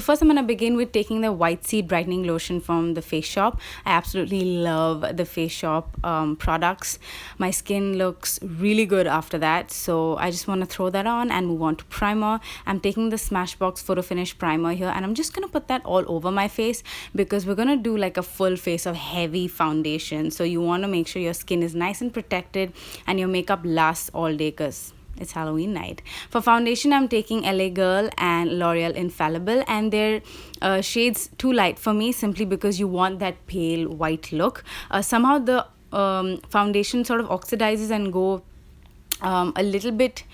first I'm going to begin with taking the White Seed Brightening Lotion from the Face Shop. I absolutely love the Face Shop products. My skin looks really good after that. So I just want to throw that on and move on to primer. I'm taking the Smashbox Photo Finish Primer here, and I'm just going to put that all over my face because we're going to do like a full face of heavy foundation. So you want to make sure your skin is nice and protected and your makeup lasts all day because it's Halloween night. For foundation, I'm taking LA Girl and L'Oreal Infallible, and they're shades too light for me simply because you want that pale white look. Somehow the foundation sort of oxidizes and go a little bit,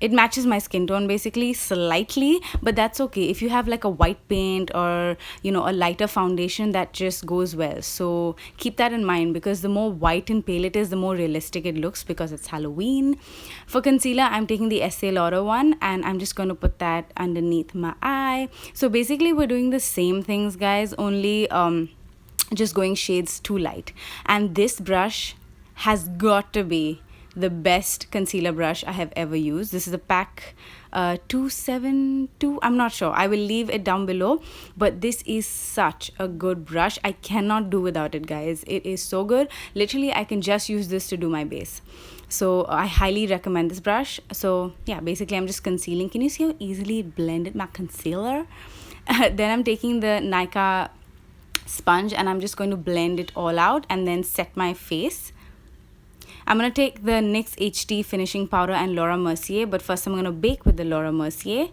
it matches my skin tone basically slightly, but that's okay. If you have like a white paint or a lighter foundation, that just goes well. So keep that in mind, because the more white and pale it is, the more realistic it looks because it's Halloween. For concealer, I'm taking the Estee Lauder one, and I'm just going to put that underneath my eye. So basically we're doing the same things, guys, only just going shades too light. And this brush has got to be the best concealer brush I have ever used. This is a PAC 272. I'm not sure. I will leave it down below. But this is such a good brush. I cannot do without it, guys. It is so good. Literally, I can just use this to do my base. So I highly recommend this brush. So yeah, basically I'm just concealing. Can you see how easily it blended my concealer? Then I'm taking the Nika sponge and I'm just going to blend it all out and then set my face. I'm going to take the NYX HT Finishing Powder and Laura Mercier, but first I'm going to bake with the Laura Mercier.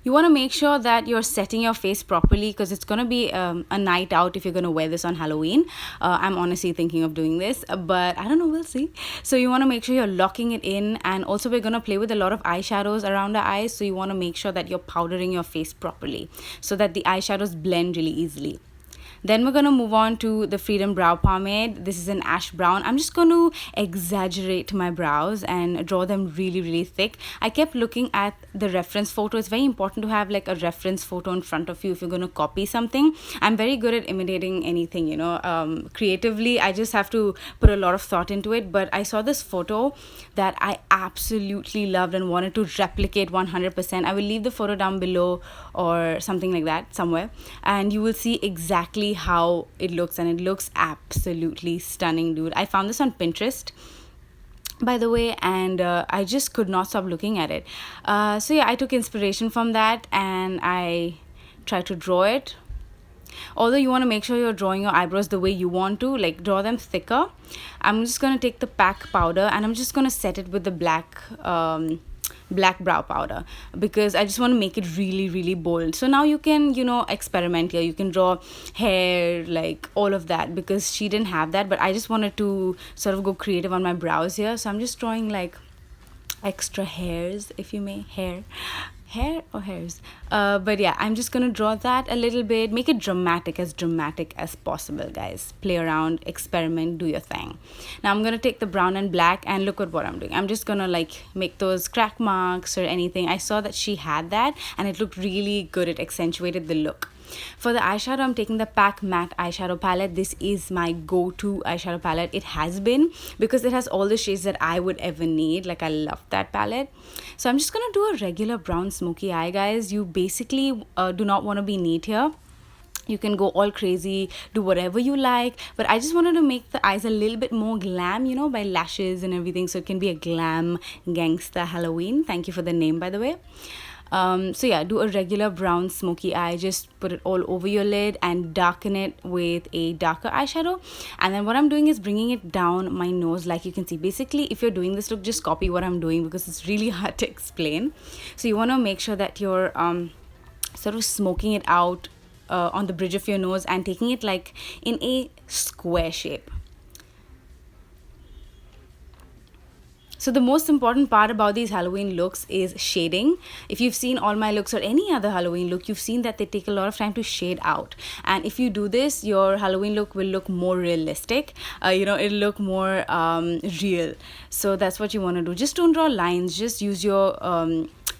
You want to make sure that you're setting your face properly because it's going to be a night out if you're going to wear this on Halloween. I'm honestly thinking of doing this, but I don't know, we'll see. So you want to make sure you're locking it in, and also we're going to play with a lot of eyeshadows around the eyes, so you want to make sure that you're powdering your face properly so that the eyeshadows blend really easily. Then we're going to move on to the Freedom Brow Pomade. This is an ash brown. I'm just going to exaggerate my brows and draw them really, really thick. I kept looking at the reference photo. It's very important to have like a reference photo in front of you if you're going to copy something. I'm very good at imitating anything, creatively. I just have to put a lot of thought into it. But I saw this photo that I absolutely loved and wanted to replicate 100%. I will leave the photo down below or something like that somewhere. And you will see exactly how it looks, and it looks absolutely stunning, dude. I found this on Pinterest, by the way, and I just could not stop looking at it. So yeah, I took inspiration from that and I tried to draw it. Although you want to make sure you're drawing your eyebrows the way you want to, like draw them thicker. I'm just going to take the PAC powder and I'm just going to set it with the black brow powder because I just want to make it really, really bold. So now you can experiment here. You can draw hair, like all of that, because she didn't have that, but I just wanted to sort of go creative on my brows here. So I'm just drawing like extra hairs, if you may. Hair or hairs, but yeah, I'm just gonna draw that a little bit, make it dramatic as possible, guys. Play around, experiment, do your thing. Now I'm gonna take the brown and black and look at what I'm doing. I'm just gonna like make those crack marks or anything. I saw that she had that and it looked really good. It accentuated the look. For the eyeshadow, I'm taking the PAC Matte Eyeshadow Palette. This is my go-to eyeshadow palette. It has been because it has all the shades that I would ever need. Like, I love that palette. So I'm just going to do a regular brown smoky eye, guys. You basically do not want to be neat here. You can go all crazy, do whatever you like, but I just wanted to make the eyes a little bit more glam, by lashes and everything, so it can be a glam Gangsta Halloween. Thank you for the name, by the way. So yeah, do a regular brown smoky eye. Just put it all over your lid and darken it with a darker eyeshadow. And then what I'm doing is bringing it down my nose, like you can see. Basically, if you're doing this look, just copy what I'm doing because it's really hard to explain. So you want to make sure that you're sort of smoking it out on the bridge of your nose and taking it like in a square shape. So the most important part about these Halloween looks is shading. If you've seen all my looks or any other Halloween look, you've seen that they take a lot of time to shade out. And if you do this, your Halloween look will look more realistic. It'll look more real. So that's what you want to do. Just don't draw lines. Just use your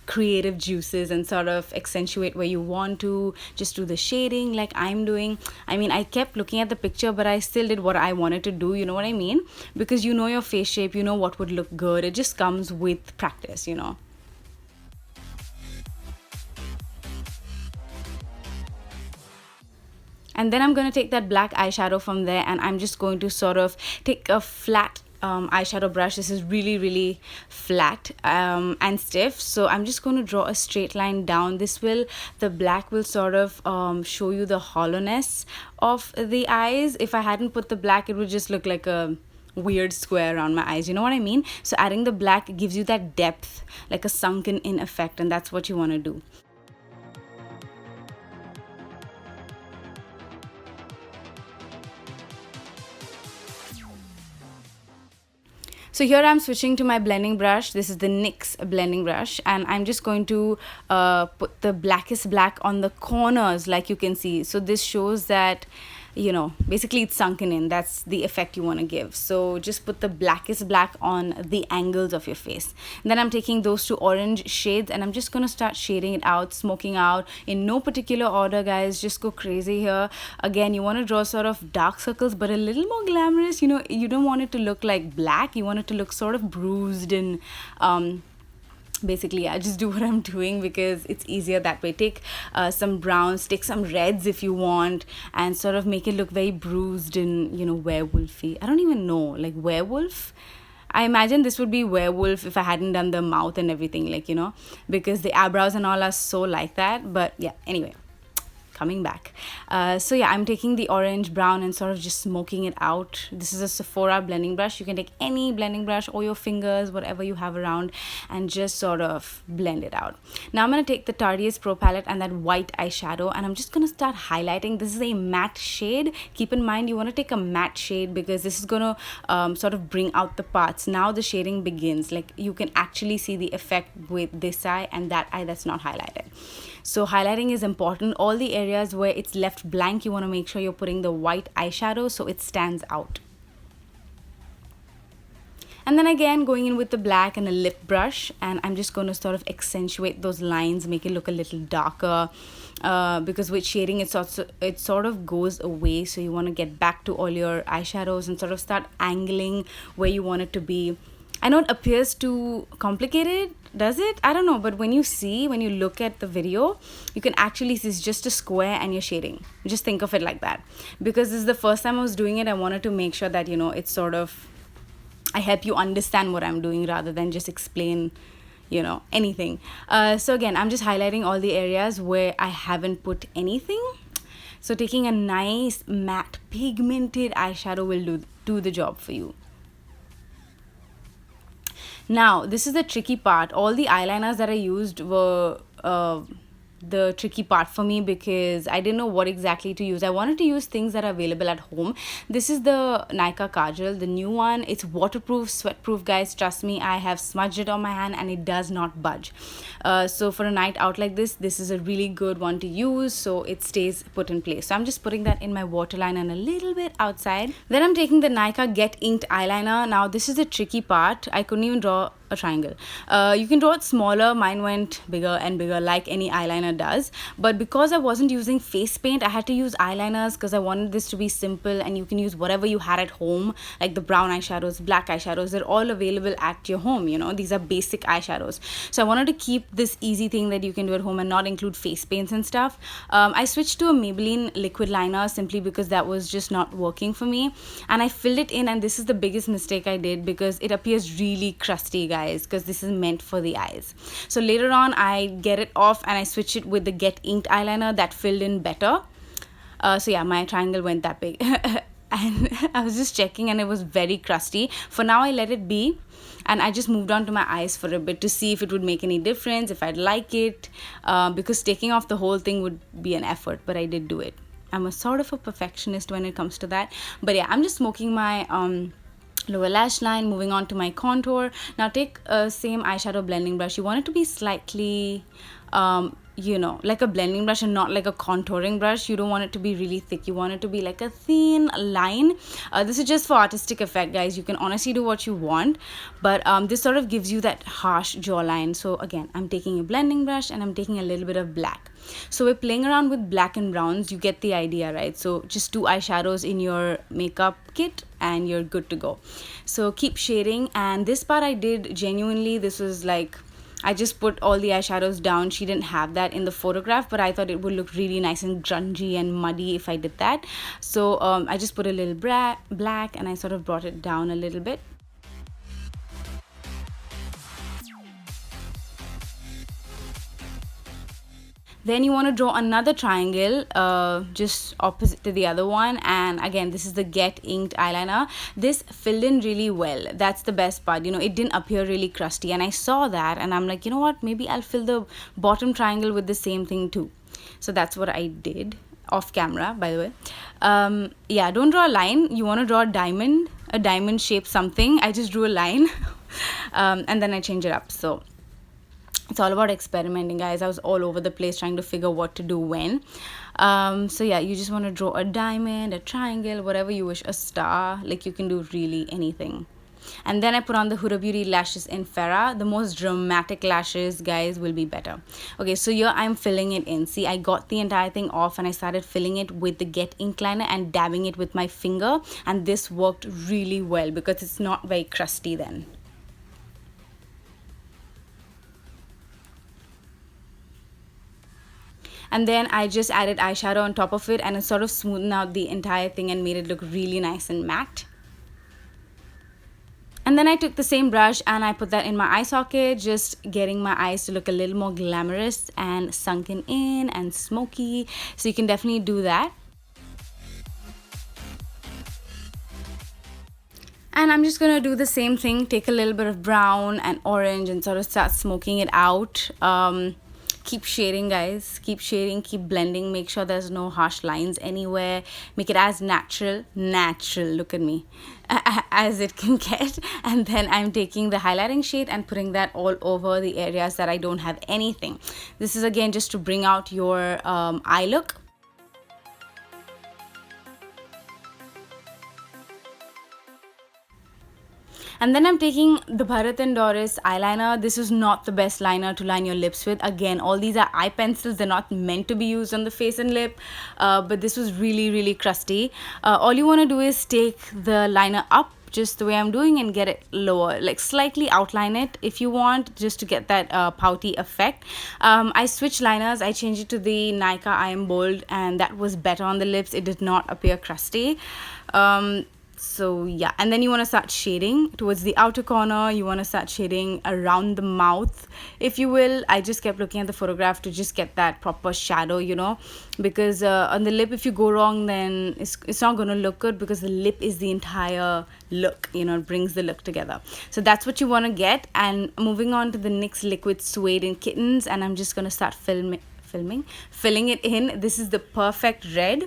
creative juices and sort of accentuate where you want to. Just do the shading like I'm doing. I mean, I kept looking at the picture, but I still did what I wanted to do. You know what I mean? Because you know your face shape, you know what would look good. It just comes with practice, And then I'm going to take that black eyeshadow from there, and I'm just going to sort of take a flat eyeshadow brush. This is really, really flat and stiff. So I'm just going to draw a straight line down. The black will sort of show you the hollowness of the eyes. If I hadn't put the black, it would just look like a weird square around my eyes, you know what I mean? So adding the black gives you that depth, like a sunken in effect, and that's what you want to do. So here I'm switching to my blending brush. This is the NYX blending brush, and I'm just going to put the blackest black on the corners, like you can see. So this shows that, you know, basically it's sunken in. That's the effect you want to give. So just put the blackest black on the angles of your face. And then I'm taking those two orange shades, and I'm just going to start shading it out, smoking out in no particular order, guys. Just go crazy here. Again, you want to draw sort of dark circles, but a little more glamorous. You know, you don't want it to look like black. You want it to look sort of bruised and basically I just do what I'm doing because it's easier that way. Take some browns, take some reds if you want, and sort of make it look very bruised and, you know, werewolfy. I don't even know, like werewolf. I imagine this would be werewolf if I hadn't done the mouth and everything, like, you know, because the eyebrows and all are so like that. But yeah, anyway, coming back. So yeah, I'm taking the orange brown and sort of just smoking it out. This is a Sephora blending brush. You can take any blending brush or your fingers, whatever you have around, and just sort of blend it out. Now I'm going to take the Tarte's Pro palette and that white eyeshadow, and I'm just going to start highlighting. This is a matte shade. Keep in mind you want to take a matte shade because this is going to sort of bring out the parts. Now the shading begins. Like, you can actually see the effect with this eye and that eye that's not highlighted. So highlighting is important. All the areas where it's left blank, you want to make sure you're putting the white eyeshadow so it stands out. And then again, going in with the black and a lip brush, and I'm just going to sort of accentuate those lines, make it look a little darker, because with shading it sort of goes away. So you want to get back to all your eyeshadows and sort of start angling where you want it to be. I know it appears too complicated, does it? I don't know, but when you look at the video, you can actually see it's just a square and you're shading. Just think of it like that. Because this is the first time I was doing it, I wanted to make sure that, you know, it's sort of, I help you understand what I'm doing rather than just explain, you know, anything. So again, I'm just highlighting all the areas where I haven't put anything. So taking a nice matte pigmented eyeshadow will do the job for you. Now, this is the tricky part. All the eyeliners that I used were the tricky part for me because I didn't know what exactly to use. I wanted to use things that are available at home. This is the Nykaa Kajal, the new one. It's waterproof, sweatproof, guys. Trust me, I have smudged it on my hand and it does not budge. So for a night out like this is a really good one to use, so it stays put in place. So I'm just putting that in my waterline and a little bit outside. Then I'm taking the Nykaa Get Inked eyeliner. Now this is the tricky part. I couldn't even draw a triangle. You can draw it smaller. Mine went bigger and bigger like any eyeliner does, but because I wasn't using face paint, I had to use eyeliners because I wanted this to be simple, and you can use whatever you had at home, like the brown eyeshadows, black eyeshadows. They're all available at your home, you know. These are basic eyeshadows. So I wanted to keep this easy thing that you can do at home and not include face paints and stuff. I switched to a Maybelline liquid liner simply because that was just not working for me, and I filled it in, and this is the biggest mistake I did because it appears really crusty, guys, because this is meant for the eyes. So later on I get it off and I switch it with the Get Inked eyeliner that filled in better. So yeah, my triangle went that big. And I was just checking and it was very crusty. For now I let it be, and I just moved on to my eyes for a bit to see if it would make any difference, if I'd like it, because taking off the whole thing would be an effort, but I did do it. I'm a sort of a perfectionist when it comes to that. But yeah, I'm just smoking my lower lash line, moving on to my contour. Now take a same eyeshadow blending brush. You want it to be slightly you know, like a blending brush and not like a contouring brush. You don't want it to be really thick. You want it to be like a thin line. This is just for artistic effect, guys. You can honestly do what you want, but this sort of gives you that harsh jawline. So again, I'm taking a blending brush and I'm taking a little bit of black. So we're playing around with black and browns. You get the idea, right? So just 2 eyeshadows in your makeup kit and you're good to go. So keep shading, and this part I did genuinely. This was like, I just put all the eyeshadows down. She didn't have that in the photograph, but I thought it would look really nice and grungy and muddy if I did that. So I just put a little black and I sort of brought it down a little bit. Then you want to draw another triangle just opposite to the other one, and again this is the Get Inked eyeliner. This filled in really well. That's the best part, you know, it didn't appear really crusty, and I saw that and I'm like, you know what, maybe I'll fill the bottom triangle with the same thing too. So that's what I did, off camera by the way. Yeah, don't draw a line, you want to draw a diamond shaped something. I just drew a line and then I changed it up. So it's all about experimenting, guys. I was all over the place trying to figure what to do when. So yeah, you just want to draw a diamond, a triangle, whatever you wish, a star, like you can do really anything. And then I put on the Huda Beauty lashes in Farrah. The most dramatic lashes, guys, will be better. Okay, so here I'm filling it in. See, I got the entire thing off and I started filling it with the Get Ink liner and dabbing it with my finger, and this worked really well because it's not very crusty then. And then I just added eyeshadow on top of it, and it sort of smoothed out the entire thing and made it look really nice and matte. And then I took the same brush and I put that in my eye socket, just getting my eyes to look a little more glamorous and sunken in and smoky. So you can definitely do that. And I'm just gonna do the same thing, take a little bit of brown and orange and sort of start smoking it out. Keep shading, guys, keep shading, keep blending, make sure there's no harsh lines anywhere, make it as natural, look at me, as it can get. And then I'm taking the highlighting shade and putting that all over the areas that I don't have anything. This is again just to bring out your eye look. And then I'm taking the Bharat and Doris eyeliner. This is not the best liner to line your lips with. Again, all these are eye pencils. They're not meant to be used on the face and lip. But this was really crusty. All you want to do is take the liner up just the way I'm doing and get it lower, like slightly outline it if you want, just to get that pouty effect. I switched liners. I changed it to the Nykaa I Am Bold, and that was better on the lips. It did not appear crusty. So yeah, and then you want to start shading towards the outer corner. You want to start shading around the mouth, if you will. I just kept looking at the photograph to just get that proper shadow, you know, because on the lip, if you go wrong, then it's not going to look good, because the lip is the entire look, you know, it brings the look together. So that's what you want to get. And moving on to the NYX Liquid Suede in Kittens, and I'm just going to start filling it in. This is the perfect red.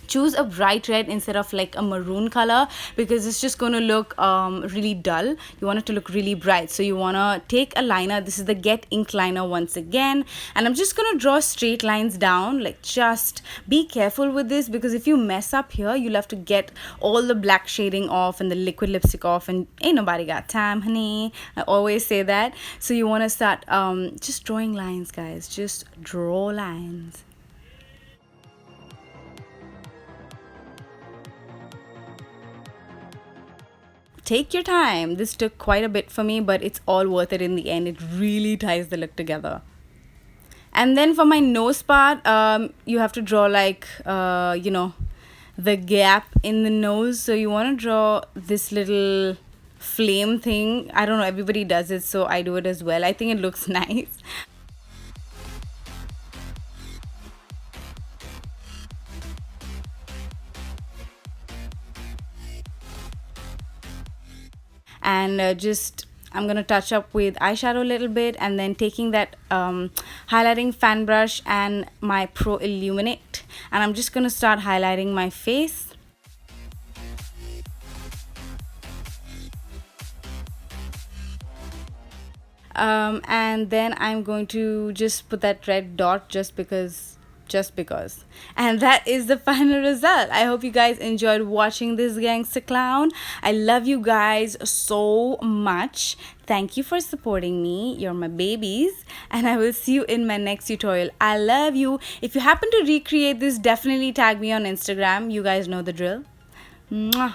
Choose a bright red instead of like a maroon color, because it's just going to look really dull. You want it to look really bright. So you want to take a liner. This is the Get Ink liner once again, and I'm just going to draw straight lines down. Like, just be careful with this, because if you mess up here, you'll have to get all the black shading off and the liquid lipstick off, and ain't nobody got time, honey. I always say that. So you want to start just drawing lines, guys. Just draw lines. Take your time. This took quite a bit for me, but it's all worth it in the end. It really ties the look together. And then for my nose part, you have to draw like, you know, the gap in the nose. So you want to draw this little flame thing. I don't know, everybody does it, so I do it as well. I think it looks nice. And just I'm gonna touch up with eyeshadow a little bit, and then taking that highlighting fan brush and my Pro Illuminate, and I'm just gonna start highlighting my face. And then I'm going to just put that red dot just because. And that is the final result. I hope you guys enjoyed watching this gangster clown. I love you guys so much. Thank you for supporting me. You're my babies, and I will see you in my next tutorial. I love you. If you happen to recreate this, definitely tag me on Instagram. You guys know the drill. Mwah.